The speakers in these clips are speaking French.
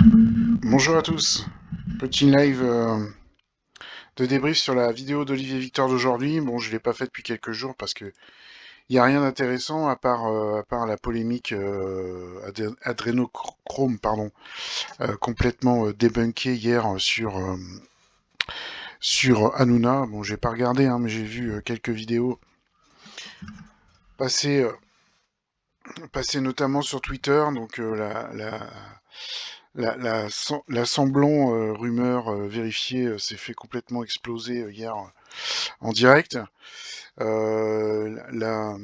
Bonjour à tous, petit live de débrief sur la vidéo d'Olivier Victor d'aujourd'hui. Bon, je l'ai pas fait depuis quelques jours parce que il y a rien d'intéressant à part la polémique adrénochrome, pardon, complètement débunkée hier sur Hanouna. Bon, j'ai pas regardé, hein, mais j'ai vu quelques vidéos passer, passer notamment sur Twitter. Donc la semblant rumeur vérifiée s'est fait complètement exploser hier en direct. La,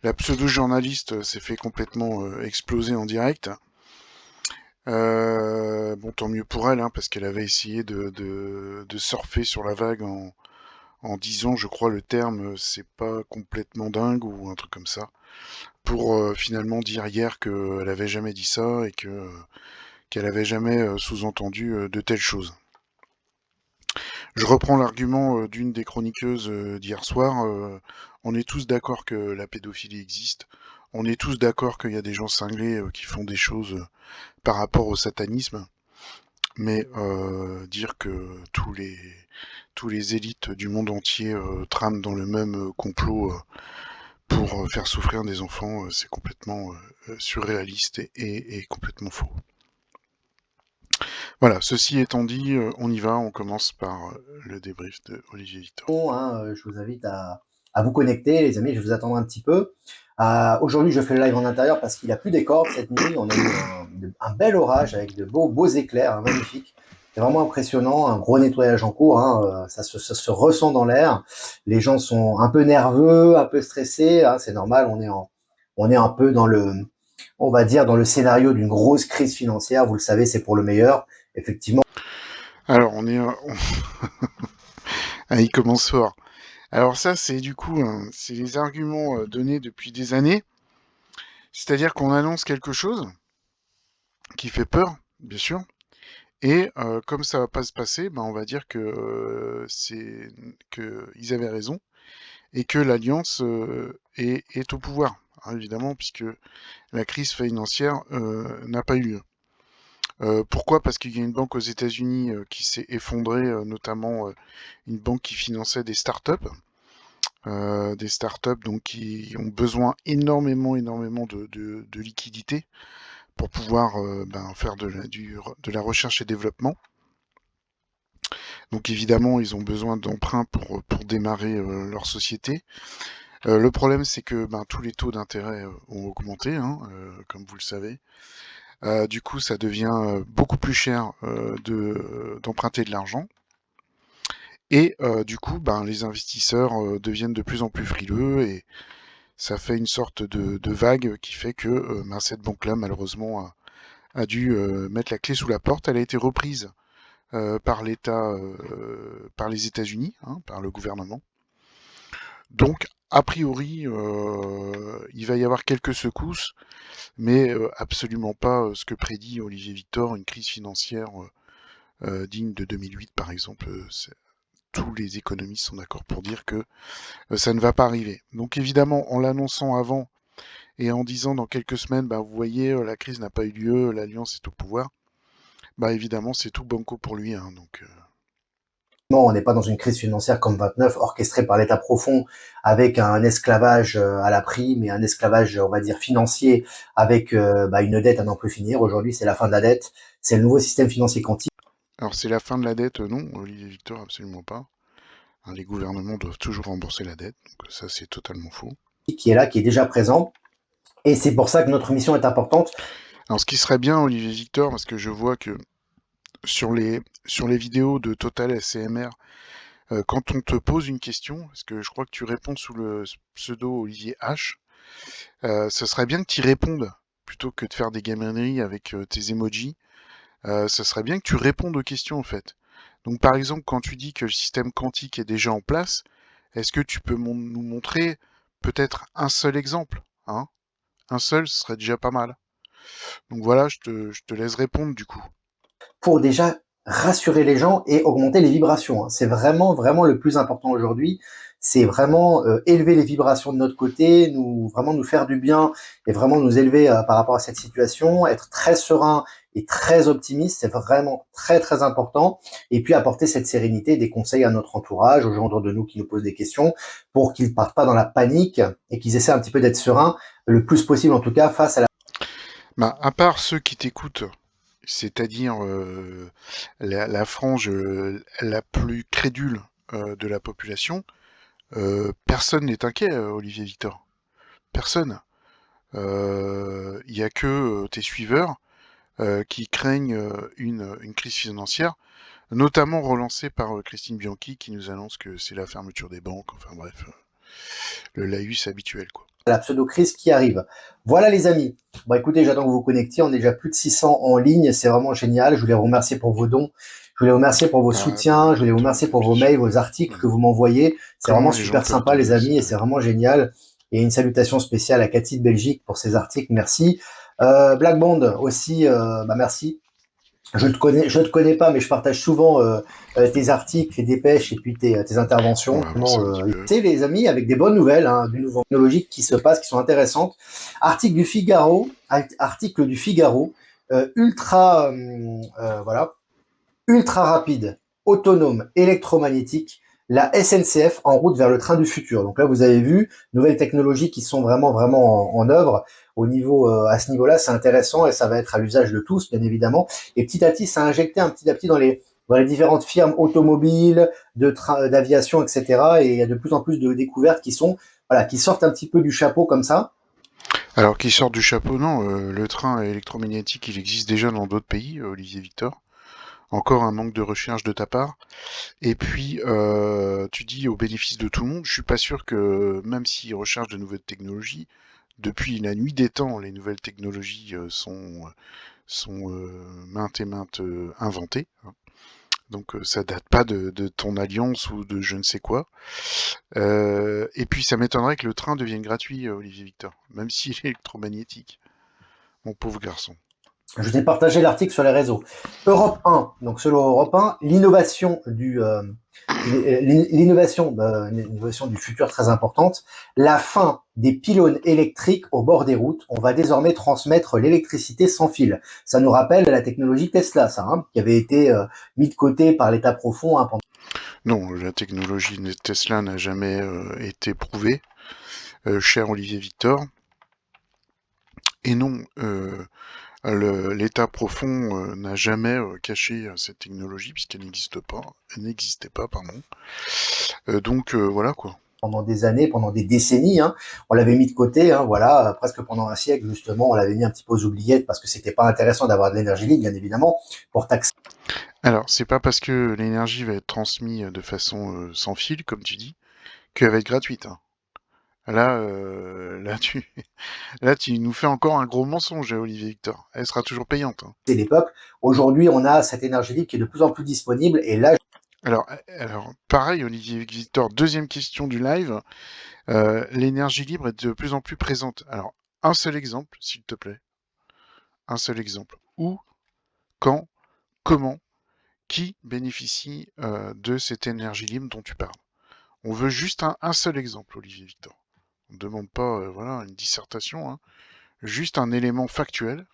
la pseudo-journaliste s'est fait complètement exploser en direct. Bon, tant mieux pour elle, hein, parce qu'elle avait essayé de surfer sur la vague en disant, je crois, le terme, c'est pas complètement dingue ou un truc comme ça, pour finalement dire hier qu'elle avait jamais dit ça et qu'elle avait jamais sous-entendu de telles choses. Je reprends l'argument d'une des chroniqueuses d'hier soir. On est tous d'accord que la pédophilie existe. On est tous d'accord qu'il y a des gens cinglés qui font des choses par rapport au satanisme. Mais dire que tous les élites du monde entier trament dans le même complot pour faire souffrir des enfants, c'est complètement surréaliste et complètement faux. Voilà, ceci étant dit, on y va, on commence par le débrief de Olivier Victor. Bon, hein, je vous invite à vous connecter, les amis, je vais vous attendre un petit peu. Aujourd'hui, je fais le live en intérieur parce qu'il a plu des cordes cette nuit. On a eu un bel orage avec de beaux éclairs, hein, magnifiques. C'est vraiment impressionnant, un gros nettoyage en cours, hein, ça se ressent dans l'air. Les gens sont un peu nerveux, un peu stressés, hein, c'est normal, on est un peu dans on va dire, dans le scénario d'une grosse crise financière. Vous le savez, c'est pour le meilleur. Effectivement. Alors, ah, il commence fort. Alors ça, c'est du coup, c'est les arguments donnés depuis des années. C'est-à-dire qu'on annonce quelque chose qui fait peur, bien sûr, et comme ça va pas se passer, ben on va dire que c'est que ils avaient raison et que l'alliance est au pouvoir, hein, évidemment, puisque la crise financière n'a pas eu lieu. Pourquoi? Parce qu'il y a une banque aux États-Unis qui s'est effondrée, notamment une banque qui finançait des startups donc qui ont besoin énormément de liquidités pour pouvoir faire de la recherche et développement. Donc évidemment, ils ont besoin d'emprunts pour démarrer leur société. Le problème, c'est que tous les taux d'intérêt ont augmenté, hein, comme vous le savez. Du coup, ça devient beaucoup plus cher d'emprunter de l'argent. Et du coup, les investisseurs deviennent de plus en plus frileux et ça fait une sorte de vague qui fait que cette banque-là, malheureusement, a dû mettre la clé sous la porte. Elle a été reprise par l'État, par les États-Unis, hein, par le gouvernement. Donc, a priori, il va y avoir quelques secousses, mais absolument pas ce que prédit Olivier Victor, une crise financière digne de 2008, par exemple. Tous les économistes sont d'accord pour dire que ça ne va pas arriver. Donc évidemment, en l'annonçant avant et en disant dans quelques semaines, vous voyez, la crise n'a pas eu lieu, l'Alliance est au pouvoir, évidemment, c'est tout banco pour lui. Hein, donc, On n'est pas dans une crise financière comme 29, orchestrée par l'État profond, avec un esclavage à la prime et un esclavage, on va dire, financier, avec une dette à n'en plus finir. Aujourd'hui, c'est la fin de la dette, c'est le nouveau système financier quantique alors c'est la fin de la dette, non, Olivier Victor, absolument pas. Hein, les gouvernements doivent toujours rembourser la dette, donc ça c'est totalement faux. qui est là, qui est déjà présent. Et c'est pour ça que notre mission est importante. Alors ce qui serait bien, Olivier Victor, parce que je vois que sur les vidéos de Total SCMR, quand on te pose une question, parce que je crois que tu réponds sous le pseudo Olivier H, ce serait bien que tu y répondes, plutôt que de faire des gamineries avec tes emojis. Ce serait bien que tu répondes aux questions en fait. Donc par exemple, quand tu dis que le système quantique est déjà en place, est-ce que tu peux nous montrer peut-être un seul exemple, hein? Un seul, ce serait déjà pas mal. Donc voilà, je te laisse répondre du coup. Pour déjà rassurer les gens et augmenter les vibrations, hein. C'est vraiment le plus important aujourd'hui. c'est vraiment élever les vibrations de notre côté, vraiment nous faire du bien et vraiment nous élever par rapport à cette situation, être très serein et très optimiste, c'est vraiment très très important. Et puis apporter cette sérénité, des conseils à notre entourage, aux gens autour de nous qui nous posent des questions, pour qu'ils partent pas dans la panique et qu'ils essaient un petit peu d'être sereins le plus possible en tout cas face à la... Bah, à part ceux qui t'écoutent, c'est-à-dire la frange la plus crédule de la population, personne n'est inquiet, Olivier Victor. Personne. Il y a que tes suiveurs qui craignent une crise financière, notamment relancée par Christine Bianchi qui nous annonce que c'est la fermeture des banques, enfin bref, le laïus habituel, quoi. la pseudo-crise qui arrive. Voilà les amis. Bon écoutez, j'attends que vous vous connectiez. On est déjà plus de 600 en ligne. C'est vraiment génial. Je voulais vous remercier pour vos dons. Je voulais vous remercier pour vos Bah soutiens. Je écoute, voulais vous remercier pour bien vos mails, sûr. vos articles que Mhm. vous m'envoyez. C'est vraiment Comment les gens super peuvent sympa les donner, amis c'est et c'est vraiment génial. Et une salutation spéciale à Cathy de Belgique pour ses articles. Merci. Black Bond aussi, merci. Je te connais pas, mais je partage souvent tes articles, tes dépêches et puis tes on interventions. va avancer un petit peu. C'est les amis avec des bonnes nouvelles, hein, du nouveau technologique qui se passe, qui sont intéressantes. Article du Figaro, voilà, ultra rapide, autonome, électromagnétique, la SNCF en route vers le train du futur. Donc là, vous avez vu, nouvelles technologies qui sont vraiment en œuvre au niveau à ce niveau-là, c'est intéressant et ça va être à l'usage de tous, bien évidemment. Et petit à petit, ça a injecté un petit à petit dans les différentes firmes automobiles, d'aviation, etc. Et il y a de plus en plus de découvertes qui sortent un petit peu du chapeau comme ça. Alors qu'ils sortent du chapeau, non, le train électromagnétique, il existe déjà dans d'autres pays, Olivier Victor. Encore un manque de recherche de ta part. Et puis, tu dis au bénéfice de tout le monde, je suis pas sûr que, même s'ils recherchent de nouvelles technologies, depuis la nuit des temps, les nouvelles technologies sont maintes et maintes inventées, hein. Donc ça date pas de ton alliance ou de je ne sais quoi. Et puis ça m'étonnerait que le train devienne gratuit, Olivier Victor, même s'il est électromagnétique. Mon pauvre garçon. Je t'ai partagé l'article sur les réseaux. Europe 1, donc selon Europe 1, l'innovation du futur très importante, la fin des pylônes électriques au bord des routes. On va désormais transmettre l'électricité sans fil. Ça nous rappelle la technologie Tesla, ça, hein, qui avait été mis de côté par l'État profond, hein, pendant... Non, la technologie de Tesla n'a jamais été prouvée, cher Olivier Victor. Et non, l'État profond n'a jamais caché cette technologie puisqu'elle n'existe pas, elle n'existait pas, pardon. Donc voilà quoi. pendant des années, pendant des décennies. Hein. On l'avait mis de côté, hein, voilà, presque pendant un siècle justement, on l'avait mis un petit peu aux oubliettes parce que c'était pas intéressant d'avoir de l'énergie libre, bien évidemment, pour taxer. Alors c'est pas parce que l'énergie va être transmise de façon sans fil, comme tu dis, qu'elle va être gratuite, hein. Là, là, tu nous fais encore un gros mensonge, Olivier Victor. Elle sera toujours payante, hein. Les peuples. Aujourd'hui, on a cette énergie libre qui est de plus en plus disponible et là, Alors, pareil, Olivier Victor, deuxième question du live. L'énergie libre est de plus en plus présente. Alors, un seul exemple, s'il te plaît. Un seul exemple. Où, quand, comment, qui bénéficie de cette énergie libre dont tu parles? On veut juste un seul exemple, Olivier Victor. On ne demande pas voilà, une dissertation, hein. Juste un élément factuel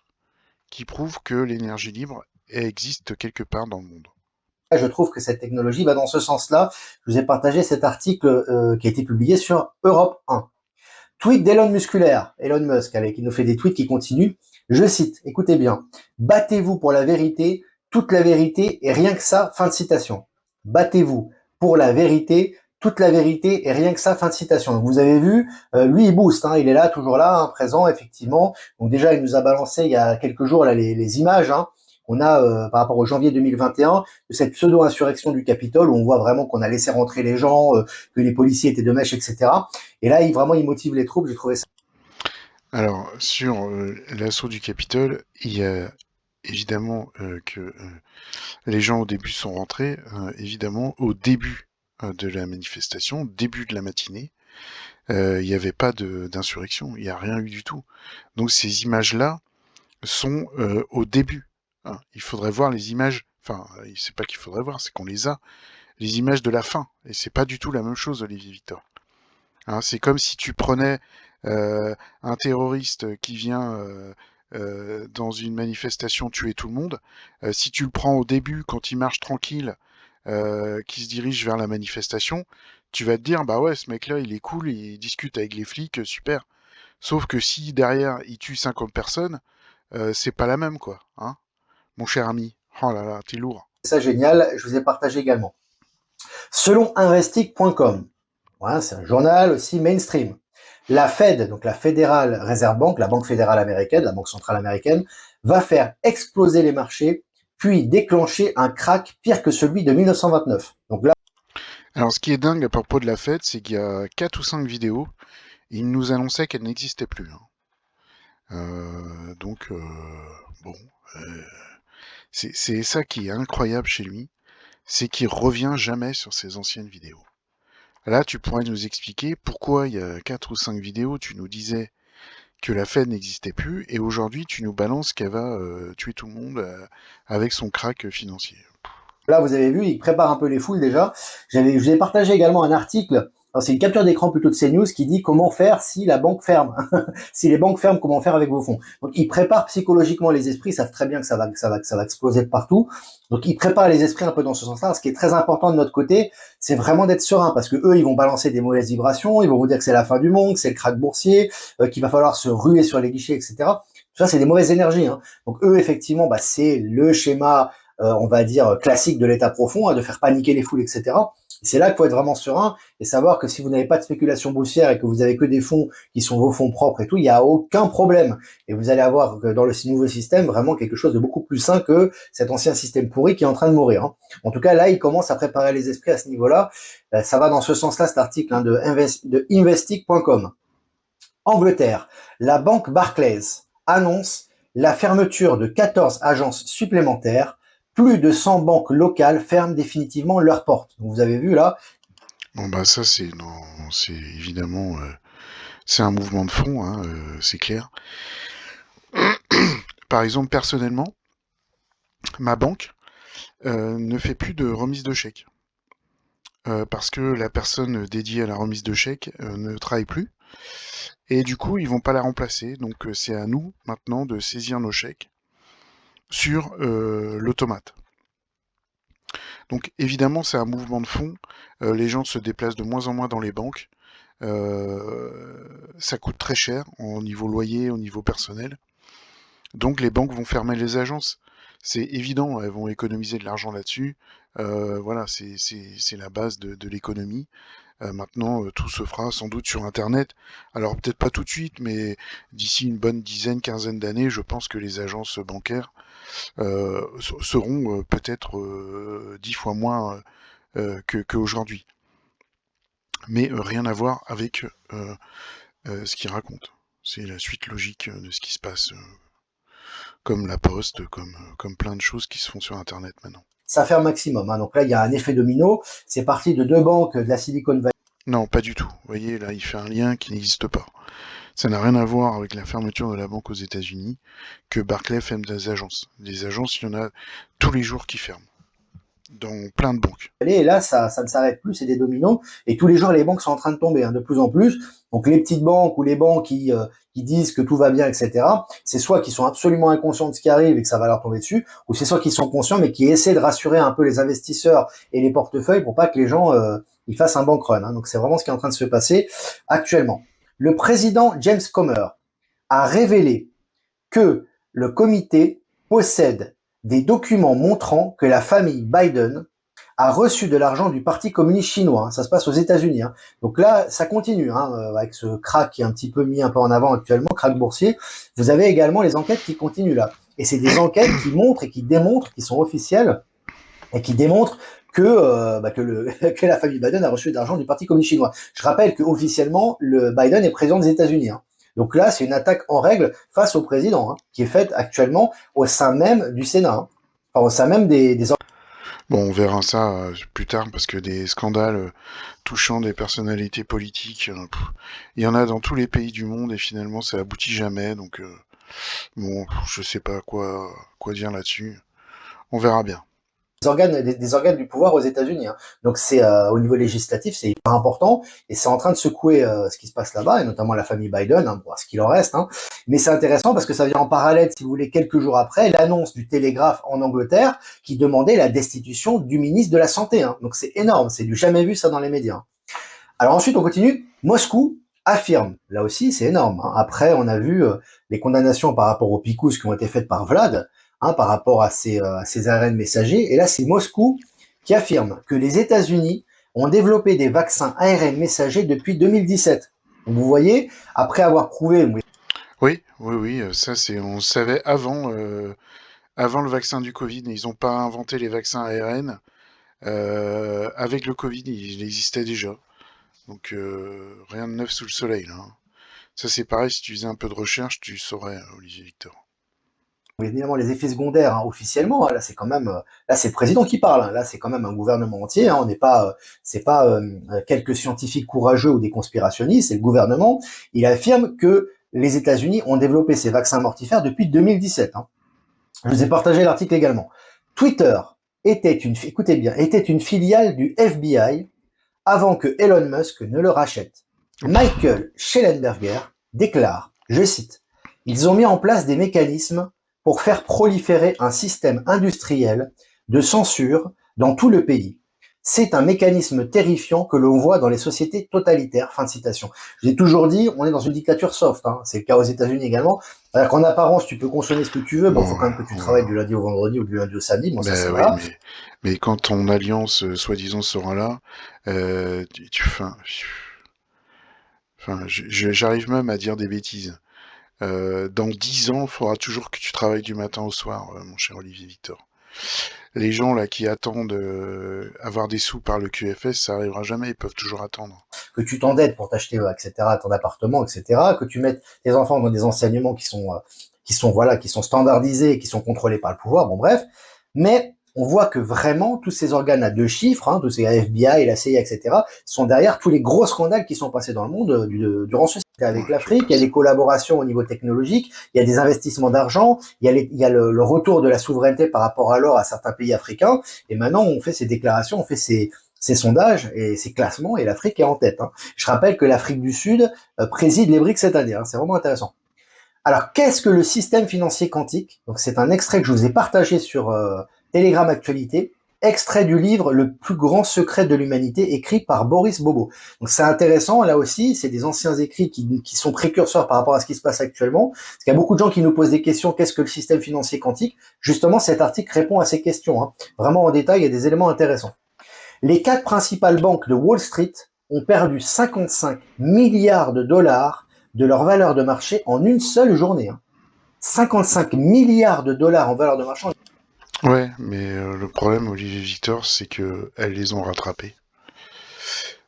qui prouve que l'énergie libre existe quelque part dans le monde. je trouve que cette technologie va dans ce sens-là. Je vous ai partagé cet article qui a été publié sur Europe 1. Tweet d'Elon Musculaire, Elon Musk, avec, il nous fait des tweets qui continuent. Je cite, écoutez bien, battez-vous pour la vérité, toute la vérité et rien que ça, fin de citation. Battez-vous pour la vérité, toute la vérité et rien que ça, fin de citation. Donc vous avez vu, lui il booste, hein, il est là, toujours là, hein, présent, effectivement. Donc déjà, il nous a balancé il y a quelques jours là, les images, hein, qu'on a par rapport au janvier 2021 de cette pseudo-insurrection du Capitole où on voit vraiment qu'on a laissé rentrer les gens, que les policiers étaient de mèche, etc. Et là, il motive les troupes. J'ai trouvé ça. Alors, sur l'assaut du Capitole, il y a évidemment que les gens au début sont rentrés, évidemment, au début de la manifestation, début de la matinée, il n'y avait pas d'insurrection, il n'y a rien eu du tout. Donc ces images-là sont au début, hein. Il faudrait voir les images, enfin, c'est pas qu'il faudrait voir, c'est qu'on les a. les images de la fin. Et c'est pas du tout la même chose, Olivier Victor. Hein, c'est comme si tu prenais un terroriste qui vient dans une manifestation tuer tout le monde. Si tu le prends au début, quand il marche tranquille, qui se dirige vers la manifestation, tu vas te dire, bah ouais, ce mec-là, il est cool, il discute avec les flics, super. Sauf que si derrière, il tue 50 personnes, c'est pas la même, quoi. Hein, mon cher ami. Oh là là, t'es lourd. Ça génial, je vous ai partagé également. Selon investic.com, voilà, c'est un journal aussi mainstream. La Fed, donc la Federal Reserve Bank, la banque fédérale américaine, la banque centrale américaine, va faire exploser les marchés, puis déclencher un crack pire que celui de 1929. Donc là, Alors, ce qui est dingue à propos de la fête, c'est qu'il y a 4 ou 5 vidéos, et il nous annonçait qu'elle n'existait plus. Hein. Donc, bon, euh, c'est ça qui est incroyable chez lui, c'est qu'il revient jamais sur ses anciennes vidéos. Là, tu pourrais nous expliquer pourquoi il y a 4 ou 5 vidéos, tu nous disais que la Fed n'existait plus, et aujourd'hui, tu nous balances qu'elle va tuer tout le monde avec son crack financier. Là, vous avez vu, il prépare un peu les foules déjà. Je vous ai partagé également un article. C'est une capture d'écran plutôt de CNews qui dit comment faire si la banque ferme. Si les banques ferment, comment faire avec vos fonds. Donc, il prépare psychologiquement les esprits. Ils savent très bien que ça va exploser de partout. Donc, il prépare les esprits un peu dans ce sens-là. Ce qui est très important de notre côté, c'est vraiment d'être serein parce que eux, ils vont balancer des mauvaises vibrations. Ils vont vous dire que c'est la fin du monde, que c'est le krach boursier, qu'il va falloir se ruer sur les guichets, etc. Tout ça, c'est des mauvaises énergies. Hein. Donc, eux, effectivement, c'est le schéma on va dire, classique de l'état profond, de faire paniquer les foules, etc. Et c'est là qu'il faut être vraiment serein et savoir que si vous n'avez pas de spéculation boursière et que vous avez que des fonds qui sont vos fonds propres et tout, il n'y a aucun problème. Et vous allez avoir dans le nouveau système vraiment quelque chose de beaucoup plus sain que cet ancien système pourri qui est en train de mourir. Hein. En tout cas, là, il commence à préparer les esprits à ce niveau-là. Ça va dans ce sens-là, cet article de investic.com. Angleterre, la banque Barclays annonce la fermeture de 14 agences supplémentaires. Plus de 100 banques locales ferment définitivement leurs portes. Donc vous avez vu là. Bon bah ça c'est c'est évidemment c'est un mouvement de fond, hein, c'est clair. Par exemple, personnellement, ma banque ne fait plus de remise de chèques. Parce que la personne dédiée à la remise de chèques ne travaille plus. Et du coup, ils vont pas la remplacer. Donc c'est à nous maintenant de saisir nos chèques sur l'automate. Donc évidemment, c'est un mouvement de fond. Les gens se déplacent de moins en moins dans les banques. Ça coûte très cher au niveau loyer, au niveau personnel. Donc les banques vont fermer les agences. C'est évident, elles vont économiser de l'argent là-dessus. Voilà, c'est la base de l'économie. Maintenant, tout se fera sans doute sur Internet. Alors peut-être pas tout de suite, mais d'ici une bonne dizaine, quinzaine d'années, je pense que les agences bancaires seront peut-être 10 fois moins qu'aujourd'hui. Mais rien à voir avec ce qu'ils racontent. C'est la suite logique de ce qui se passe, comme la poste, comme plein de choses qui se font sur Internet maintenant. Ça fait un maximum. Hein. Donc là, il y a un effet domino. C'est parti de deux banques de la Silicon Valley. Non, pas du tout. Vous voyez, là, il fait un lien qui n'existe pas. Ça n'a rien à voir avec la fermeture de la banque aux États-Unis que Barclays ferme des agences. Des agences, il y en a tous les jours qui ferment, dans plein de banques. Et là, ça ne s'arrête plus, c'est des dominos. Et tous les jours, les banques sont en train de tomber, de plus en plus. Donc les petites banques ou les banques qui disent que tout va bien, etc., c'est soit qu'ils sont absolument inconscients de ce qui arrive et que ça va leur tomber dessus, ou c'est soit qu'ils sont conscients mais qui essaient de rassurer un peu les investisseurs et les portefeuilles pour pas que les gens ils fassent un bank run. Hein. Donc c'est vraiment ce qui est en train de se passer actuellement. Le président James Comer a révélé que le comité possède des documents montrant que la famille Biden a reçu de l'argent du Parti communiste chinois. Hein. Ça se passe aux États-Unis. Hein. Donc là, ça continue avec ce crack qui est un petit peu mis un peu en avant actuellement, crack boursier. Vous avez également les enquêtes qui continuent là. Et c'est des enquêtes qui montrent et qui démontrent, qui sont officielles et qui démontrent que la famille Biden a reçu de l'argent du Parti communiste chinois. Je rappelle que officiellement, le Biden est président des États-Unis. Hein. Donc là, c'est une attaque en règle face au président, hein, qui est faite actuellement au sein même du Sénat, hein. Enfin, au sein même des Bon, on verra ça plus tard parce que des scandales touchant des personnalités politiques, il y en a dans tous les pays du monde et finalement ça aboutit jamais. Donc bon, je sais pas quoi dire là-dessus. On verra bien. des organes du pouvoir aux États-Unis. Hein. Donc c'est au niveau législatif, c'est hyper important et c'est en train de secouer ce qui se passe là-bas et notamment la famille Biden, hein, ce qu'il en reste. Hein. Mais c'est intéressant parce que ça vient en parallèle, si vous voulez, quelques jours après l'annonce du Télégraphe en Angleterre qui demandait la destitution du ministre de la Santé. Hein. Donc c'est énorme, c'est du jamais vu ça dans les médias. Hein. Alors ensuite on continue. Moscou affirme, là aussi c'est énorme. Hein. Après on a vu les condamnations par rapport aux picous qui ont été faites par Vlad. Hein, par rapport à ces ARN messagers. Et là, c'est Moscou qui affirme que les États-Unis ont développé des vaccins ARN messagers depuis 2017. Donc, vous voyez, après avoir prouvé... Oui, ça on le savait avant le vaccin du Covid. Ils n'ont pas inventé les vaccins ARN. Avec le Covid, il existait déjà. Donc rien de neuf sous le soleil, là. Hein. Ça c'est pareil, si tu faisais un peu de recherche, tu saurais, Olivier Victor. Évidemment, les effets secondaires, hein, officiellement, hein, là c'est quand même, là c'est le président qui parle, hein, là c'est quand même un gouvernement entier, hein, on n'est pas, c'est pas quelques scientifiques courageux ou des conspirationnistes, c'est le gouvernement. Il affirme que les États-Unis ont développé ces vaccins mortifères depuis 2017. Hein. Je vous ai partagé l'article également. Twitter était une filiale du FBI avant que Elon Musk ne le rachète. Michael Schellenberger déclare, je cite, ils ont mis en place des mécanismes pour faire proliférer un système industriel de censure dans tout le pays. C'est un mécanisme terrifiant que l'on voit dans les sociétés totalitaires. Fin de citation. J'ai toujours dit, on est dans une dictature soft. Hein. C'est le cas aux États-Unis également. C'est-à-dire qu'en apparence, tu peux consommer ce que tu veux. Bon, faut quand même que tu travailles du lundi au vendredi ou du lundi au samedi. Bon, ça, c'est oui, voilà. mais quand ton alliance, soi-disant, sera là, j'arrive même à dire des bêtises. Dans 10 ans, il faudra toujours que tu travailles du matin au soir, mon cher Olivier Victor. Les gens là qui attendent avoir des sous par le QFS, ça arrivera jamais, ils peuvent toujours attendre. Que tu t'endettes pour t'acheter, etc., ton appartement, etc., que tu mettes tes enfants dans des enseignements qui sont standardisés, qui sont contrôlés par le pouvoir, bon bref. Mais on voit que vraiment tous ces organes à deux chiffres, hein, tous ces FBI, la CIA, etc., sont derrière tous les gros scandales qui sont passés dans le monde durant ce siècle. Avec l'Afrique, il y a des collaborations au niveau technologique, il y a des investissements d'argent, il y a le retour de la souveraineté par rapport à l'or à certains pays africains, et maintenant on fait ces déclarations, on fait ces sondages et ces classements, et l'Afrique est en tête. Hein. Je rappelle que l'Afrique du Sud préside les BRICS cette année, hein, c'est vraiment intéressant. Alors, qu'est-ce que le système financier quantique? Donc, c'est un extrait que je vous ai partagé sur Telegram Actualité, extrait du livre Le plus grand secret de l'humanité, écrit par Boris Bobo. Donc, c'est intéressant, là aussi, c'est des anciens écrits qui sont précurseurs par rapport à ce qui se passe actuellement. Parce qu'il y a beaucoup de gens qui nous posent des questions, qu'est-ce que le système financier quantique? Justement, cet article répond à ces questions. Hein. Vraiment en détail, il y a des éléments intéressants. Les 4 principales banques de Wall Street ont perdu 55 milliards de dollars de leur valeur de marché en une seule journée. Hein. 55 milliards de dollars en valeur de marché. Ouais, mais le problème, Olivier Victor, c'est que elles les ont rattrapés.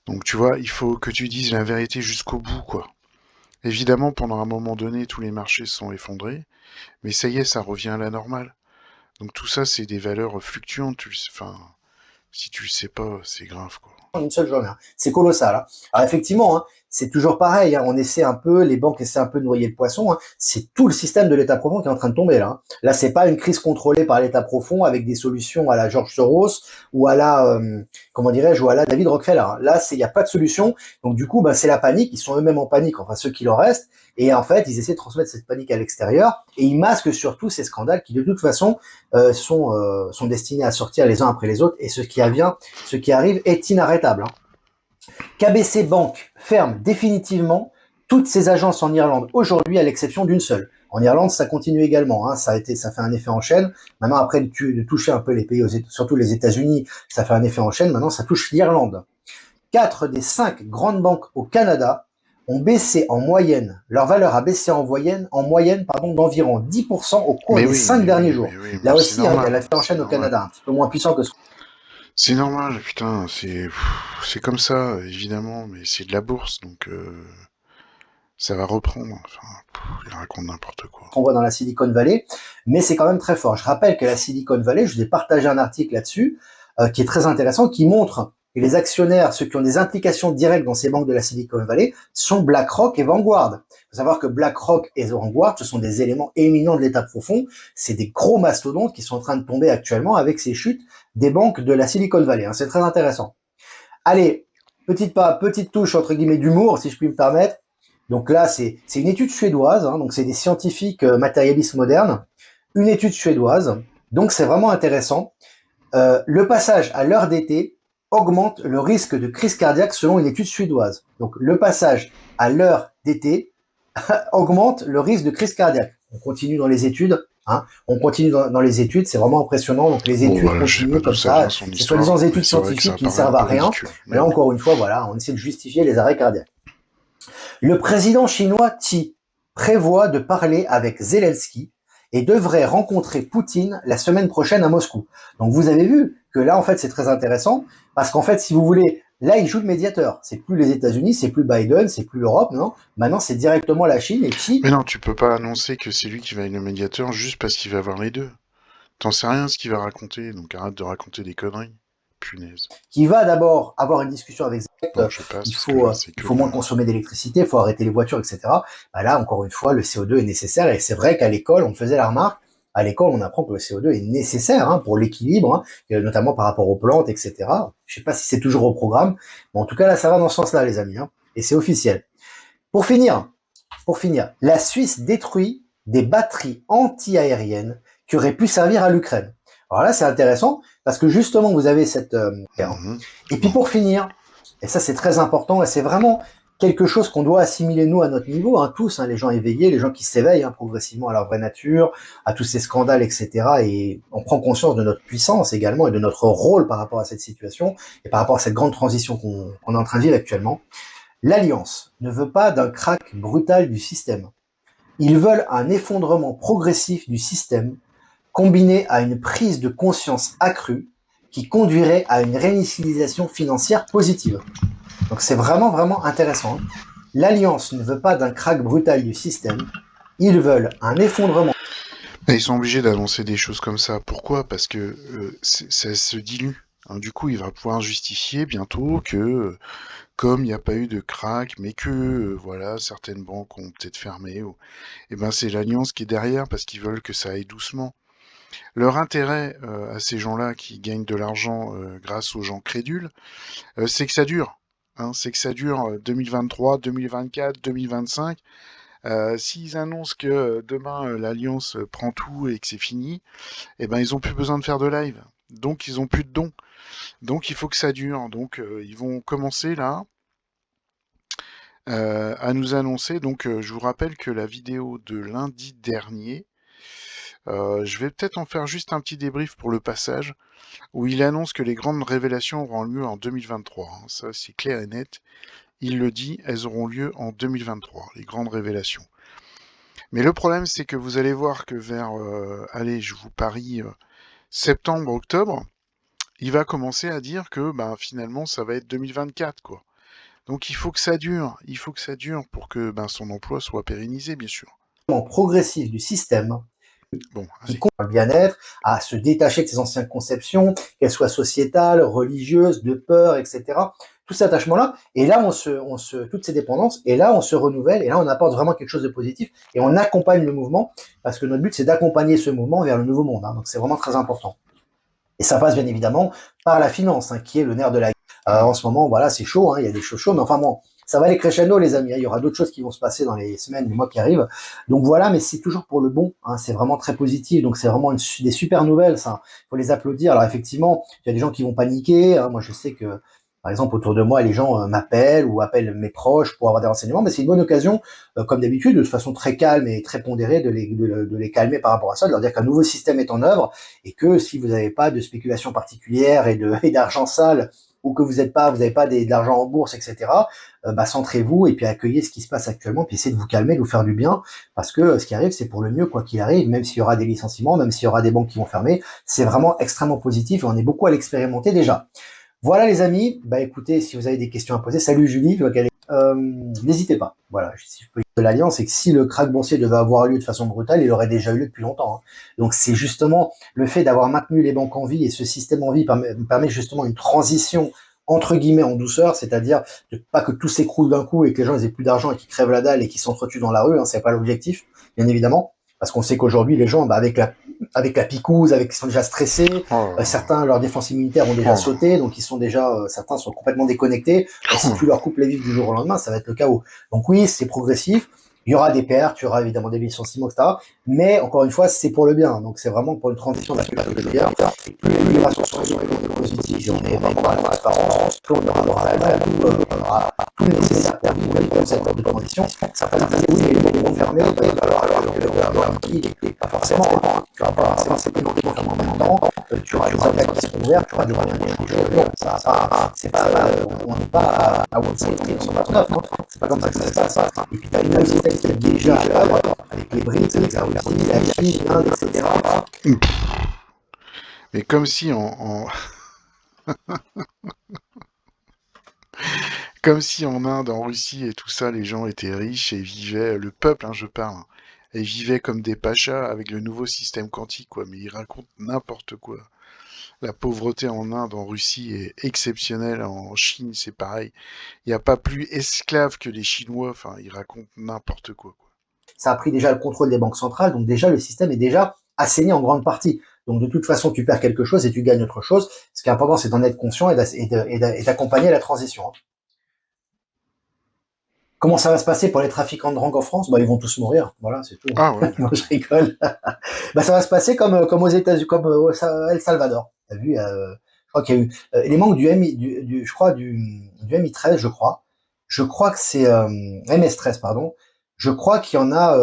Donc tu vois, il faut que tu dises la vérité jusqu'au bout, quoi. Évidemment, pendant un moment donné, tous les marchés se sont effondrés, mais ça y est, ça revient à la normale. Donc tout ça, c'est des valeurs fluctuantes. Si tu le sais pas, c'est grave, quoi. En une seule journée. Hein. C'est colossal. Hein. Alors effectivement, hein, c'est toujours pareil. Hein. On essaie un peu, les banques essaient un peu de noyer le poisson. Hein. C'est tout le système de l'État profond qui est en train de tomber là. Hein. Là, c'est pas une crise contrôlée par l'État profond avec des solutions à la George Soros ou à la, comment dirais-je, ou à la David Rockefeller. Hein. Là, il n'y a pas de solution. Donc du coup, bah, c'est la panique. Ils sont eux-mêmes en panique. Enfin, ceux qui leur restent. Et en fait, ils essaient de transmettre cette panique à l'extérieur. Et ils masquent surtout ces scandales qui, de toute façon, sont destinés à sortir les uns après les autres. Et ce qui arrive est inarrêtable. Hein. KBC Bank ferme définitivement toutes ses agences en Irlande aujourd'hui, à l'exception d'une seule. En Irlande, ça continue également. Hein, ça fait un effet en chaîne. Maintenant, après de toucher un peu les pays, surtout les États-Unis, ça fait un effet en chaîne. Maintenant, ça touche l'Irlande. 4 des 5 grandes banques au Canada ont baissé en moyenne, leur valeur a baissé en moyenne, d'environ 10% au cours des 5 derniers jours. Là aussi, il y a l'effet en chaîne au Canada, un petit peu moins puissant que ce. C'est normal, putain, c'est comme ça, évidemment, mais c'est de la bourse, donc ça va reprendre. Enfin, il raconte n'importe quoi. On voit dans la Silicon Valley, mais c'est quand même très fort. Je rappelle que la Silicon Valley, je vous ai partagé un article là-dessus, qui est très intéressant, qui montre et les actionnaires, ceux qui ont des implications directes dans ces banques de la Silicon Valley, sont BlackRock et Vanguard. Il faut savoir que BlackRock et Vanguard, ce sont des éléments éminents de l'État profond. C'est des gros mastodontes qui sont en train de tomber actuellement avec ces chutes des banques de la Silicon Valley. C'est très intéressant. Allez, petite touche entre guillemets d'humour, si je puis me permettre. Donc là, c'est une étude suédoise, donc c'est des scientifiques matérialistes modernes, une étude suédoise, donc c'est vraiment intéressant. Le passage à l'heure d'été augmente le risque de crise cardiaque selon une étude suédoise. Donc le passage à l'heure d'été augmente le risque de crise cardiaque. On continue dans les études, on continue dans les études, c'est vraiment impressionnant. Donc les études continuent comme ça, c'est soi-disant études scientifiques qui ne servent à rien. Mais là encore une fois, voilà, on essaie de justifier les arrêts cardiaques. Le président chinois Xi prévoit de parler avec Zelensky et devrait rencontrer Poutine la semaine prochaine à Moscou. Donc vous avez vu que là, en fait, c'est très intéressant parce qu'en fait, si vous voulez, là, il joue le médiateur. C'est plus les États-Unis, c'est plus Biden, c'est plus l'Europe, non. Maintenant, c'est directement la Chine et Xi. Mais non, tu peux pas annoncer que c'est lui qui va être le médiateur juste parce qu'il va avoir les deux. T'en sais rien ce qu'il va raconter, donc arrête de raconter des conneries. Punaise. Qui va d'abord avoir une discussion avec Zelensky. Il faut moins consommer d'électricité, il faut arrêter les voitures, etc. Bah là, encore une fois, le CO2 est nécessaire et c'est vrai qu'à l'école, on faisait la remarque. À l'école, on apprend que le CO2 est nécessaire pour l'équilibre, notamment par rapport aux plantes, etc. Je sais pas si c'est toujours au programme, mais en tout cas là, ça va dans ce sens-là, les amis, et c'est officiel. Pour finir, la Suisse détruit des batteries anti-aériennes qui auraient pu servir à l'Ukraine. Alors là, c'est intéressant parce que justement, vous avez cette. Et puis pour finir, et ça c'est très important, et c'est vraiment quelque chose qu'on doit assimiler nous à notre niveau, tous, les gens éveillés, les gens qui s'éveillent progressivement à leur vraie nature, à tous ces scandales, etc. Et on prend conscience de notre puissance également et de notre rôle par rapport à cette situation et par rapport à cette grande transition qu'on est en train de vivre actuellement. L'Alliance ne veut pas d'un crack brutal du système. Ils veulent un effondrement progressif du système combiné à une prise de conscience accrue qui conduirait à une réinitialisation financière positive. Donc c'est vraiment, vraiment intéressant. L'Alliance ne veut pas d'un crack brutal du système, ils veulent un effondrement. Ils sont obligés d'annoncer des choses comme ça. Pourquoi ? Parce que ça se dilue. Du coup, il va pouvoir justifier bientôt que, comme il n'y a pas eu de crack, mais que voilà, certaines banques ont peut-être fermé, et ben c'est l'Alliance qui est derrière parce qu'ils veulent que ça aille doucement. Leur intérêt à ces gens-là qui gagnent de l'argent grâce aux gens crédules, c'est que ça dure. C'est que ça dure 2023, 2024, 2025. S'ils annoncent que demain l'Alliance prend tout et que c'est fini, eh ben ils ont plus besoin de faire de live. Donc ils ont plus de dons. Donc il faut que ça dure. Donc ils vont commencer là à nous annoncer. Donc je vous rappelle que la vidéo de lundi dernier, je vais peut-être en faire juste un petit débrief pour le passage, où il annonce que les grandes révélations auront lieu en 2023. Ça, c'est clair et net. Il le dit, elles auront lieu en 2023, les grandes révélations. Mais le problème, c'est que vous allez voir que vers, allez, je vous parie, septembre, octobre, il va commencer à dire que finalement, ça va être 2024, quoi. Donc il faut que ça dure, pour que son emploi soit pérennisé, bien sûr. Progressif du système, qui compte le bien-être, à se détacher de ses anciennes conceptions, qu'elles soient sociétales, religieuses, de peur, etc. Tout cet attachement-là, et là, toutes ces dépendances, et là, on se renouvelle, et là, on apporte vraiment quelque chose de positif, et on accompagne le mouvement, parce que notre but, c'est d'accompagner ce mouvement vers le nouveau monde. Donc, c'est vraiment très important. Et ça passe, bien évidemment, par la finance, qui est le nerf de la guerre. En ce moment, voilà, c'est chaud, il y a des choses chaudes, mais enfin bon, ça va aller crescendo, les amis. Il y aura d'autres choses qui vont se passer dans les semaines, les mois qui arrivent. Donc voilà, mais c'est toujours pour le bon. C'est vraiment très positif. Donc c'est vraiment des super nouvelles, ça. Il faut les applaudir. Alors effectivement, il y a des gens qui vont paniquer. Moi, je sais que, par exemple, autour de moi, les gens m'appellent ou appellent mes proches pour avoir des renseignements. Mais c'est une bonne occasion, comme d'habitude, de façon très calme et très pondérée, de les calmer par rapport à ça, de leur dire qu'un nouveau système est en œuvre et que si vous n'avez pas de spéculation particulière et d'argent sale, ou que vous n'avez pas de l'argent en bourse, etc., centrez-vous et puis accueillez ce qui se passe actuellement, puis essayez de vous calmer, de vous faire du bien, parce que ce qui arrive, c'est pour le mieux, quoi qu'il arrive, même s'il y aura des licenciements, même s'il y aura des banques qui vont fermer, c'est vraiment extrêmement positif et on est beaucoup à l'expérimenter déjà. Voilà les amis, écoutez, si vous avez des questions à poser, salut Julie, n'hésitez pas. Voilà, si je peux dire de l'Alliance, c'est que si le krach boursier devait avoir lieu de façon brutale, il aurait déjà eu lieu depuis longtemps. Donc c'est justement le fait d'avoir maintenu les banques en vie et ce système en vie permet justement une transition entre guillemets en douceur, c'est-à-dire pas que tout s'écroule d'un coup et que les gens aient plus d'argent et qu'ils crèvent la dalle et qu'ils s'entretuent dans la rue, hein, c'est pas l'objectif, bien évidemment, parce qu'on sait qu'aujourd'hui les gens, avec la picouse, ils sont déjà stressés, Oh, certains leurs défenses immunitaires ont déjà oh, sauté, donc ils sont déjà, certains sont complètement déconnectés. Si tu leur coupes les vifs du jour au lendemain, ça va être le chaos. Donc oui, c'est progressif. Il y aura des pertes, il y aura évidemment des licenciements, etc. Mais encore une fois, c'est pour le bien. Donc c'est vraiment pour une transition vers quelque chose de bien. Et plus les migrations sont positives, et on est vraiment dans la transparence, plus on aura tout le nécessaire pour vivre dans cette phase de transition. Certains disent oui, mais les mondes vont fermer, alors que le gouvernement dit pas forcément. Tu vas pas forcément des mondes en même temps, tu auras des attaques qui seront ouvertes, tu auras des moyens d'échanger. Non, c'est pas, on n'est pas à Wall Street 1929, hein. C'est pas comme ça que ça se passe. Et puis, tu as une société qui est déjà à l'œuvre, avec les Briques, la Russie, la Chine, l'Inde, etc. mais comme si comme si en Inde, en Russie et tout ça, les gens étaient riches et vivaient, le peuple, hein, je parle, hein, et vivaient comme des pachas avec le nouveau système quantique, quoi. Mais ils racontent n'importe quoi. La pauvreté en Inde, en Russie est exceptionnelle. En Chine, c'est pareil. Il n'y a pas plus esclaves que les Chinois. Enfin, ils racontent n'importe quoi, quoi. Ça a pris déjà le contrôle des banques centrales, donc déjà le système est déjà assaini en grande partie. Donc de toute façon, tu perds quelque chose et tu gagnes autre chose. Ce qui est important, c'est d'en être conscient et d'accompagner la transition. Comment ça va se passer pour les trafiquants de drogue en France? Bah, ils vont tous mourir. Voilà, c'est tout. Ah ouais, Non, je d'accord. rigole. Bah, ça va se passer comme aux États-Unis, comme au El Salvador. T'as vu, je crois qu'il y a eu les membres du MI, je crois du MI13, je crois. Je crois que c'est MS13, pardon. Je crois qu'il y en a.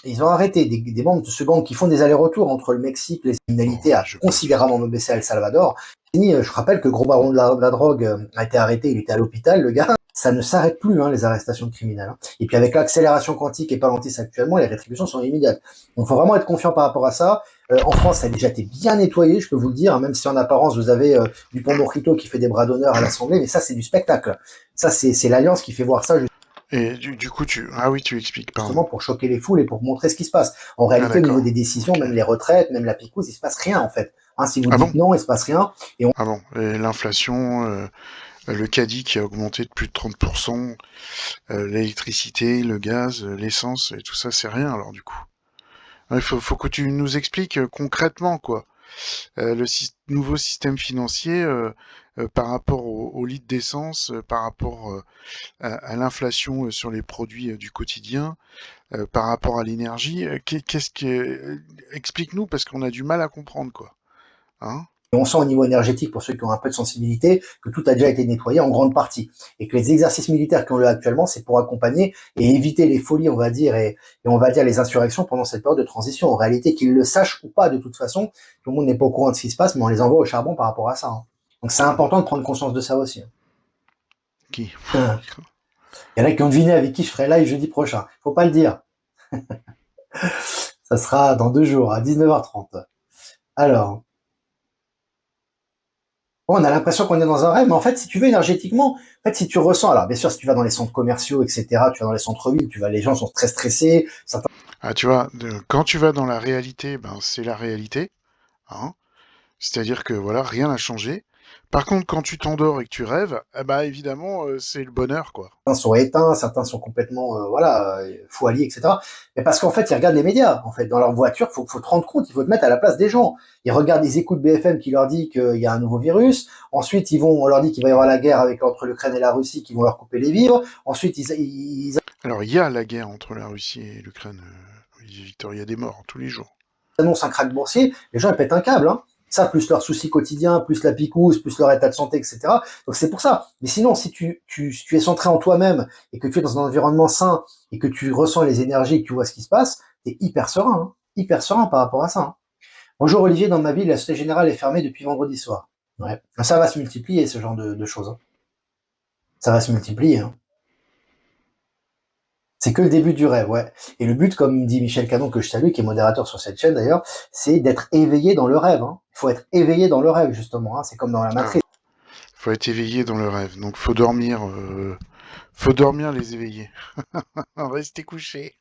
Ils ont arrêté des membres de ce gang qui font des allers-retours entre le Mexique, les Oh, criminalités ouais, a je peux pas. considérablement baissé à El Salvador. Je rappelle que le gros baron de la drogue a été arrêté, il était à l'hôpital, le gars. Ça ne s'arrête plus, hein, les arrestations de criminels, hein. Et puis avec l'accélération quantique et Palantis actuellement, les rétributions sont immédiates. Donc il faut vraiment être confiant par rapport à ça. En France, ça a déjà été bien nettoyé, je peux vous le dire, hein, même si en apparence vous avez Dupond-Moretti qui fait des bras d'honneur à l'Assemblée, mais ça c'est du spectacle. Ça c'est l'Alliance qui fait voir ça Et du coup, ah oui, tu expliques, pardon. justement pour choquer les foules et pour montrer ce qui se passe. En Ah réalité, au niveau d'accord. des décisions, Ok. même les retraites, même la picouse, il se passe rien en fait. Hein, si vous Ah dites bon? non, il se passe rien. Et Ah bon. Et l'inflation, le caddie qui a augmenté de plus de 30%, l'électricité, le gaz, l'essence, et tout ça, c'est rien alors du coup. Il faut que tu nous expliques concrètement, quoi. Le nouveau système financier par rapport au litre d'essence, par rapport à l'inflation sur les produits du quotidien, par rapport à l'énergie. Qu'est-ce que explique-nous parce qu'on a du mal à comprendre quoi. Hein? on sent au niveau énergétique, pour ceux qui ont un peu de sensibilité, que tout a déjà été nettoyé en grande partie. Et que les exercices militaires qu'on a actuellement, c'est pour accompagner et éviter les folies, on va dire, et on va dire les insurrections pendant cette période de transition. En réalité, qu'ils le sachent ou pas, de toute façon, tout le monde n'est pas au courant de ce qui se passe, mais on les envoie au charbon par rapport à ça, hein. Donc c'est important de prendre conscience de ça aussi, Qui? hein. Il y en a qui ont deviné avec qui je ferai live jeudi prochain. Faut pas le dire. Ça sera dans 2 jours, à 19h30. Alors, on a l'impression qu'on est dans un rêve, mais en fait, si tu veux énergétiquement, en fait, si tu ressens, alors bien sûr, si tu vas dans les centres commerciaux, etc., tu vas dans les centres-villes, les gens sont très stressés, certains Ah, tu vois, quand tu vas dans la réalité, ben c'est la réalité. Hein? C'est-à-dire que voilà, rien n'a changé. Par contre, quand tu t'endors et que tu rêves, eh ben, évidemment, c'est le bonheur, quoi. sont éteints, certains sont complètement, voilà, fous alliés, etc. Mais parce qu'en fait, ils regardent les médias, en fait, dans leur voiture, faut te rendre compte, il faut te mettre à la place des gens. Ils regardent, ils écoutent BFM qui leur dit qu'il y a un nouveau virus. Ensuite, on leur dit qu'il va y avoir la guerre entre l'Ukraine et la Russie, qui vont leur couper les vivres. Ensuite, ils Alors, il y a la guerre entre la Russie et l'Ukraine, oui, Victor, il y a des morts tous les jours. annoncent un krach boursier, les gens ils pètent un câble, hein. Ça, plus leurs soucis quotidiens, plus la picouse, plus leur état de santé, etc. Donc c'est pour ça. Mais sinon, si tu es centré en toi-même et que tu es dans un environnement sain et que tu ressens les énergies et que tu vois ce qui se passe, t'es hyper serein par rapport à ça, hein. Bonjour Olivier, dans ma ville, la Société Générale est fermée depuis vendredi soir. Ouais. Ça va se multiplier, ce genre de choses, hein. Ça va se multiplier, hein. C'est que le début du rêve, ouais. Et le but, comme dit Michel Canon, que je salue, qui est modérateur sur cette chaîne d'ailleurs, c'est d'être éveillé dans le rêve, hein. Il faut être éveillé dans le rêve, justement, hein. C'est comme dans la Ah, matrice. faut être éveillé dans le rêve. Donc, faut dormir les éveillés. Restez couchés.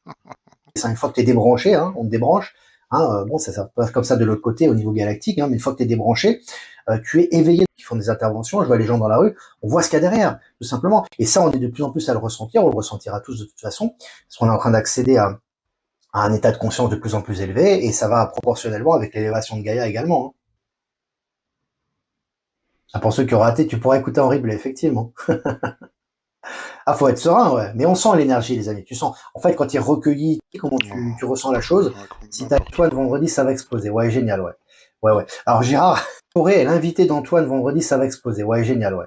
Une fois que tu es débranché, hein, on te débranche. Hein, bon, ça passe comme ça de l'autre côté au niveau galactique, hein, mais une fois que tu es débranché, tu es éveillé. qui font des interventions, je vois les gens dans la rue, on voit ce qu'il y a derrière, tout simplement. Et ça, on est de plus en plus à le ressentir, on le ressentira tous de toute façon, parce qu'on est en train d'accéder à un état de conscience de plus en plus élevé, et ça va proportionnellement avec l'élévation de Gaïa également. Hein. Ah, pour ceux qui ont raté, tu pourras écouter Henri Blais, effectivement. Ah, faut être serein, ouais. Mais on sent l'énergie, les amis. Tu sens. En fait, quand il est recueilli, comment tu ressens la chose. Si t'as Antoine vendredi, ça va exploser. Ouais, génial, ouais. Ouais, ouais. Alors, Gérard Fauré est l'invité d'Antoine vendredi, ça va exploser. Ouais, génial, ouais.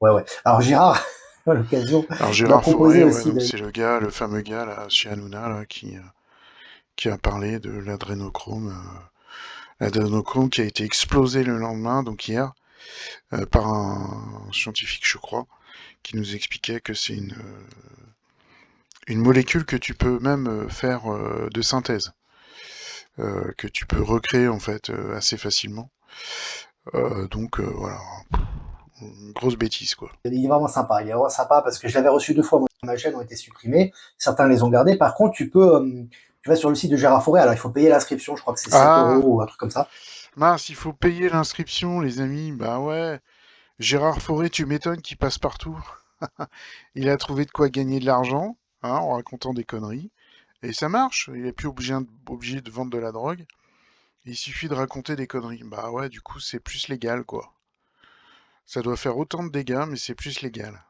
Ouais, ouais. Alors, Gérard, à l'occasion, Alors il a Gérard proposé Fauré, ouais, aussi donc de. c'est le fameux gars là, chez Hanouna là, qui a parlé de l'adrénochrome qui a été explosé le lendemain, donc hier, par un scientifique, je crois, qui nous expliquait que c'est une molécule que tu peux même faire de synthèse, que tu peux recréer en fait assez facilement. Donc voilà, une grosse bêtise quoi. Il est vraiment sympa. Il est vraiment sympa parce que je l'avais reçu 2 fois. Moi, ma chaîne ont été supprimés. Certains les ont gardés. Par contre, tu vas sur le site de Gérard Fauré. Alors, il faut payer l'inscription. Je crois que c'est 7 Ah, euros ou un truc comme ça. mince, il faut payer l'inscription, les amis. Bah ouais, Gérard Fauré, tu m'étonnes qu'il passe partout. Il a trouvé de quoi gagner de l'argent, hein, en racontant des conneries. Et ça marche, il est plus obligé de vendre de la drogue. Il suffit de raconter des conneries. Bah ouais, du coup, c'est plus légal, quoi. Ça doit faire autant de dégâts, mais c'est plus légal.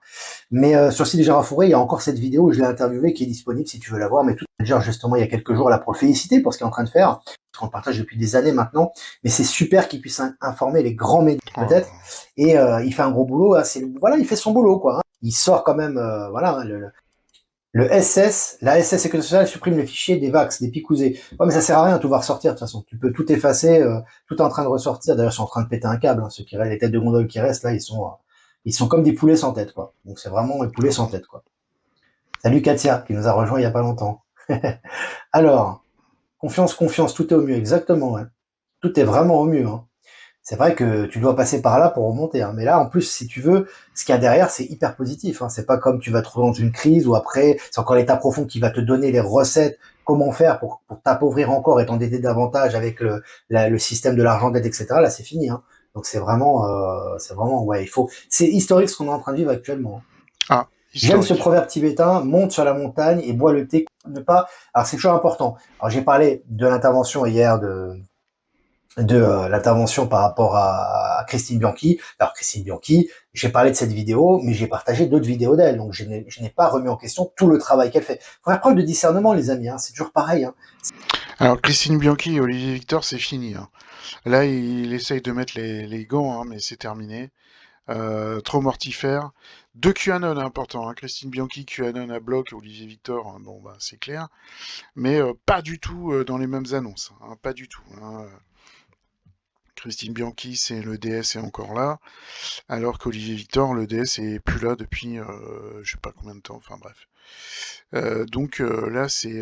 Mais sur le site de Gérard Fauré, il y a encore cette vidéo où je l'ai interviewé qui est disponible si tu veux la voir. Mais tout déjà justement il y a quelques jours là pour le féliciter pour ce qu'il est en train de faire. Parce qu'on le partage depuis des années maintenant. Mais c'est super qu'il puisse informer les grands médias peut-être. Oh. Et il fait un gros boulot. Hein, voilà, il fait son boulot quoi. Hein. Il sort quand même voilà hein, le SS, la SS Sécurité sociale supprime les fichiers des VAX, des picousés. Ouais, mais ça sert à rien, tout va ressortir de toute façon. Tu peux tout effacer, tout est en train de ressortir. D'ailleurs, ils sont en train de péter un câble. Hein. Ceux qui restent, les têtes de gondole qui restent là, ils sont comme des poulets sans tête, quoi. Donc c'est vraiment un poulet sans tête, quoi. Salut Katia, qui nous a rejoint il y a pas longtemps. Alors, confiance, confiance, tout est au mieux, exactement. Ouais. Tout est vraiment au mieux. Hein. C'est vrai que tu dois passer par là pour remonter. Hein. Mais là, en plus, si tu veux, ce qu'il y a derrière, c'est hyper positif. Hein. C'est pas comme tu vas te trouver dans une crise ou après, c'est encore l'état profond qui va te donner les recettes, comment faire pour t'appauvrir encore et t'endetter davantage avec le système de l'argent d'aide, etc. Là, c'est fini. Hein. Donc c'est vraiment, ouais, c'est historique ce qu'on est en train de vivre actuellement. Ah, J'aime ce historique. proverbe tibétain, monte sur la montagne et bois le thé, ne pas. Alors c'est toujours important. Alors j'ai parlé de l'intervention hier de l'intervention par rapport à Christine Bianchi. Alors Christine Bianchi, j'ai parlé de cette vidéo, mais j'ai partagé d'autres vidéos d'elle, donc je n'ai pas remis en question tout le travail qu'elle fait. Faut faire preuve de discernement, les amis. Hein. C'est toujours pareil. Hein. Alors, Christine Bianchi et Olivier Victor, c'est fini. Hein. Là, il essaye de mettre les gants, hein, mais c'est terminé. Trop mortifère. Deux QAnon importants, hein. Christine Bianchi, QAnon à bloc, Olivier Victor, hein, bon bah c'est clair, mais pas du tout dans les mêmes annonces, hein, pas du tout. Hein. Christine Bianchi, c'est le DS est encore là, alors qu'Olivier Victor, le DS est plus là depuis je sais pas combien de temps, enfin bref. Donc là, c'est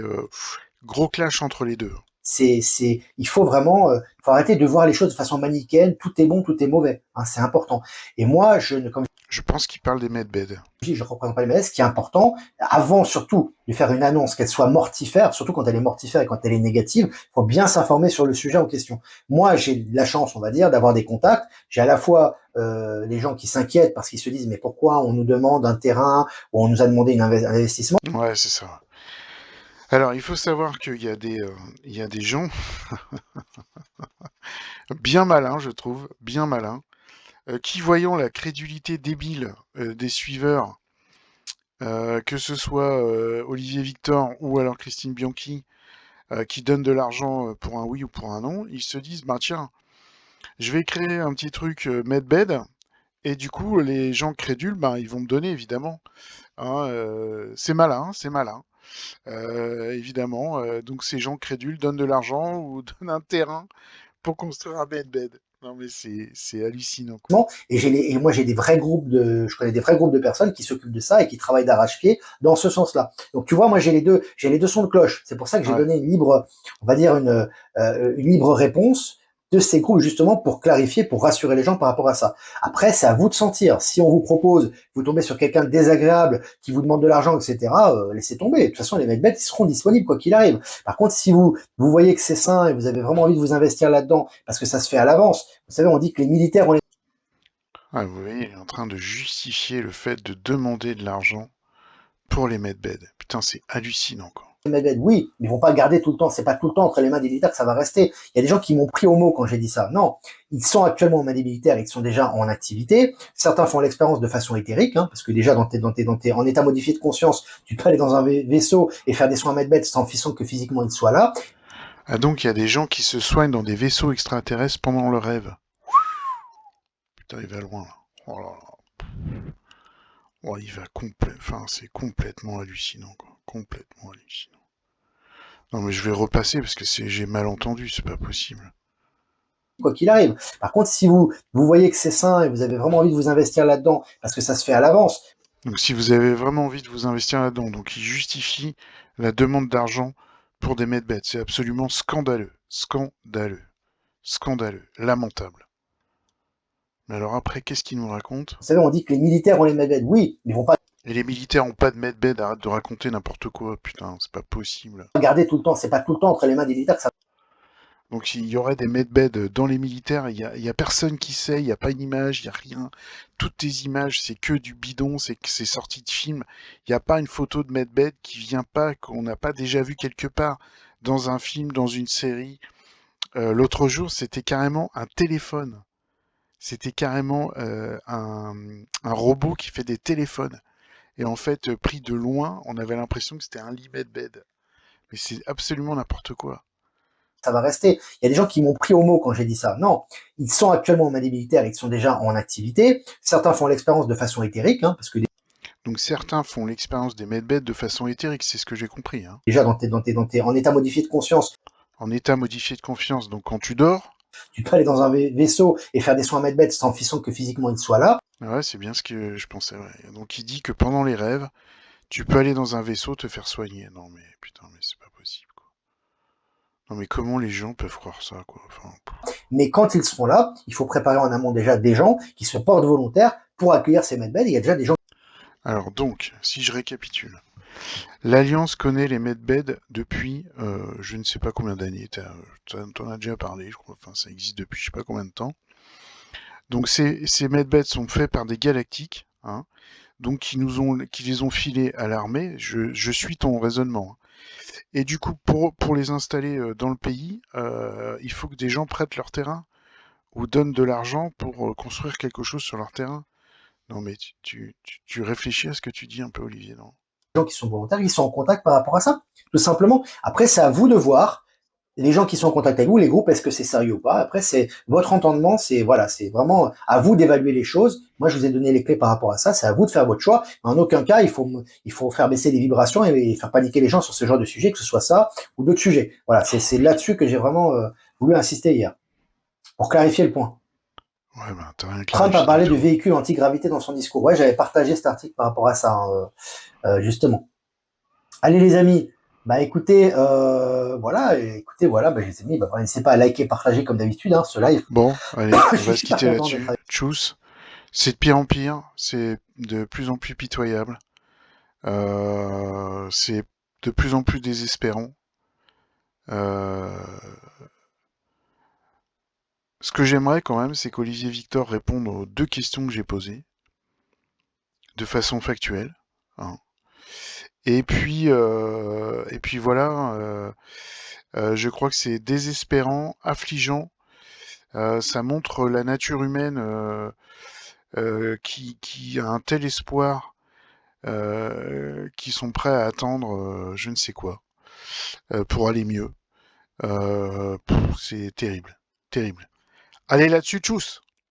gros clash entre les deux. Il faut vraiment, faut arrêter de voir les choses de façon manichéenne. Tout est bon, tout est mauvais. Hein, c'est important. Et moi, comme Je pense qu'il parle des medbeds. je ne reprends pas les malaises, ce qui est important, avant surtout de faire une annonce, qu'elle soit mortifère, surtout quand elle est mortifère et quand elle est négative, il faut bien s'informer sur le sujet en question. Moi, j'ai la chance, on va dire, d'avoir des contacts. J'ai à la fois les gens qui s'inquiètent parce qu'ils se disent mais pourquoi on nous demande un terrain ou on nous a demandé un investissement. Ouais, c'est ça. Alors, il faut savoir il y a des gens bien malins, je trouve, bien malins, qui voyant la crédulité débile des suiveurs, que ce soit Olivier Victor ou alors Christine Bianchi, qui donnent de l'argent pour un oui ou pour un non, ils se disent, bah tiens, je vais créer un petit truc medbed, et du coup, les gens crédules, bah, ils vont me donner, évidemment. Hein, c'est malin, c'est malin. Évidemment, donc ces gens crédules donnent de l'argent ou donnent un terrain pour construire un medbed. Non mais c'est hallucinant, quoi. Et moi j'ai je connais des vrais groupes de personnes qui s'occupent de ça et qui travaillent d'arrache-pied dans ce sens-là. Donc tu vois, moi j'ai les deux sons de cloche. C'est pour ça que j'ai Ouais. donné on va dire une libre réponse de ces groupes justement pour clarifier, pour rassurer les gens par rapport à ça. Après, c'est à vous de sentir. Si on vous propose, vous tombez sur quelqu'un de désagréable qui vous demande de l'argent, etc., laissez tomber. De toute façon, les mecs bêtes, ils seront disponibles quoi qu'il arrive. Par contre, si vous voyez que c'est sain et vous avez vraiment envie de vous investir là-dedans, parce que ça se fait à l'avance. Vous savez, on dit que les militaires ont Ah, vous voyez, il est en train de justifier le fait de demander de l'argent pour les medbeds. Putain, c'est hallucinant, quoi. Medved, oui, mais ils vont pas garder tout le temps. C'est pas tout le temps entre les mains des militaires que ça va rester. Il y a des gens qui m'ont pris au mot quand j'ai dit ça. Non, ils sont actuellement aux mains des militaires, ils sont déjà en activité. Certains font l'expérience de façon éthérique, parce que déjà en état modifié de conscience, tu peux aller dans un vaisseau et faire des soins Medved sans que physiquement il soit là. Ah, donc il y a des gens qui se soignent dans des vaisseaux extraterrestres pendant le rêve. Putain, il va loin, là. Oh là là. Oh, il va Enfin, c'est complètement hallucinant, quoi. Complètement hallucinant. Non, mais je vais repasser parce que j'ai mal entendu, c'est pas possible. Quoi qu'il arrive. Par contre, si vous voyez que c'est sain et vous avez vraiment envie de vous investir là-dedans, parce que ça se fait à l'avance. Donc si vous avez vraiment envie de vous investir là-dedans, donc il justifie la demande d'argent pour des medbeds. C'est absolument scandaleux. Scandaleux. Scandaleux. Lamentable. Mais alors après, qu'est-ce qu'il nous raconte? Vous savez, on dit que les militaires ont les Medved. Oui, mais ils vont pas Et les militaires ont pas de medbed, arrête de raconter n'importe quoi, putain, c'est pas possible. garder tout le temps. C'est pas tout le temps entre les mains des militaires que ça. Donc il y aurait des medbeds dans les militaires, il y a personne qui sait, il n'y a pas une image, il n'y a rien. Toutes tes images, c'est que du bidon, c'est sorti de film. Il n'y a pas une photo de medbed qui vient pas, qu'on n'a pas déjà vu quelque part dans un film, dans une série. L'autre jour, c'était carrément un téléphone. C'était carrément un robot qui fait des téléphones. Et en fait, pris de loin, on avait l'impression que c'était un lit medbed. Mais c'est absolument n'importe quoi. Ça va rester. Il y a des gens qui m'ont pris au mot quand j'ai dit ça. Non, ils sont actuellement aux mains des militaires, ils sont déjà en activité. Certains font l'expérience de façon éthérique, parce que Donc certains font l'expérience des medbeds de façon éthérique, c'est ce que j'ai compris, hein. déjà en état modifié de conscience, En état modifié de confiance, donc quand tu dors, tu peux aller dans un vaisseau et faire des soins Medved sans que physiquement il soit là. ouais, c'est bien ce que je pensais, ouais. Donc il dit que pendant les rêves, tu peux aller dans un vaisseau te faire soigner. Non mais putain, mais c'est pas possible, quoi. Non mais comment les gens peuvent croire ça, quoi. Enfin, Mais quand ils seront là, il faut préparer en amont déjà des gens qui se portent volontaires pour accueillir ces Medved. Il y a déjà des gens. alors donc, si je récapitule, l'Alliance connaît les medbeds depuis je ne sais pas combien d'années. T'en as déjà parlé, je crois. Enfin, ça existe depuis je sais pas combien de temps. Donc ces medbeds sont faits par des galactiques, hein, donc qui les ont filés à l'armée. Je suis ton raisonnement, hein. Et du coup, pour les installer dans le pays, il faut que des gens prêtent leur terrain ou donnent de l'argent pour construire quelque chose sur leur terrain. Non mais tu réfléchis à ce que tu dis un peu, Olivier, non? Gens qui sont volontaires, ils sont en contact par rapport à ça, tout simplement. Après, c'est à vous de voir les gens qui sont en contact avec vous, les groupes, est-ce que c'est sérieux ou pas. Après, c'est votre entendement, c'est voilà, c'est vraiment à vous d'évaluer les choses. Moi, je vous ai donné les clés par rapport à ça, c'est à vous de faire votre choix. Mais en aucun cas, il faut faire baisser les vibrations et faire paniquer les gens sur ce genre de sujet, que ce soit ça ou d'autres sujets. Voilà, c'est là-dessus que j'ai vraiment voulu insister hier, pour clarifier le point. Ouais, bah t'as rien Trump a clarifié du parlé de tout. véhicules anti-gravité dans son discours. Ouais, j'avais partagé cet article par rapport à ça, justement. Allez les amis, bah écoutez, bah, les amis, bah, n'hésitez pas à liker, partager comme d'habitude ce live. Bon, allez, on Je suis va se super quitter content d'être là-dessus. avec Tchuss. C'est de pire en pire, c'est de plus en plus pitoyable, c'est de plus en plus désespérant. Euh, Ce que j'aimerais quand même, c'est qu'Olivier Victor réponde aux deux questions que j'ai posées, de façon factuelle, hein. Et puis voilà, je crois que c'est désespérant, affligeant. Ça montre la nature humaine qui a un tel espoir, qui sont prêts à attendre je ne sais quoi pour aller mieux. C'est terrible, terrible. Allez là-dessus, tchuss!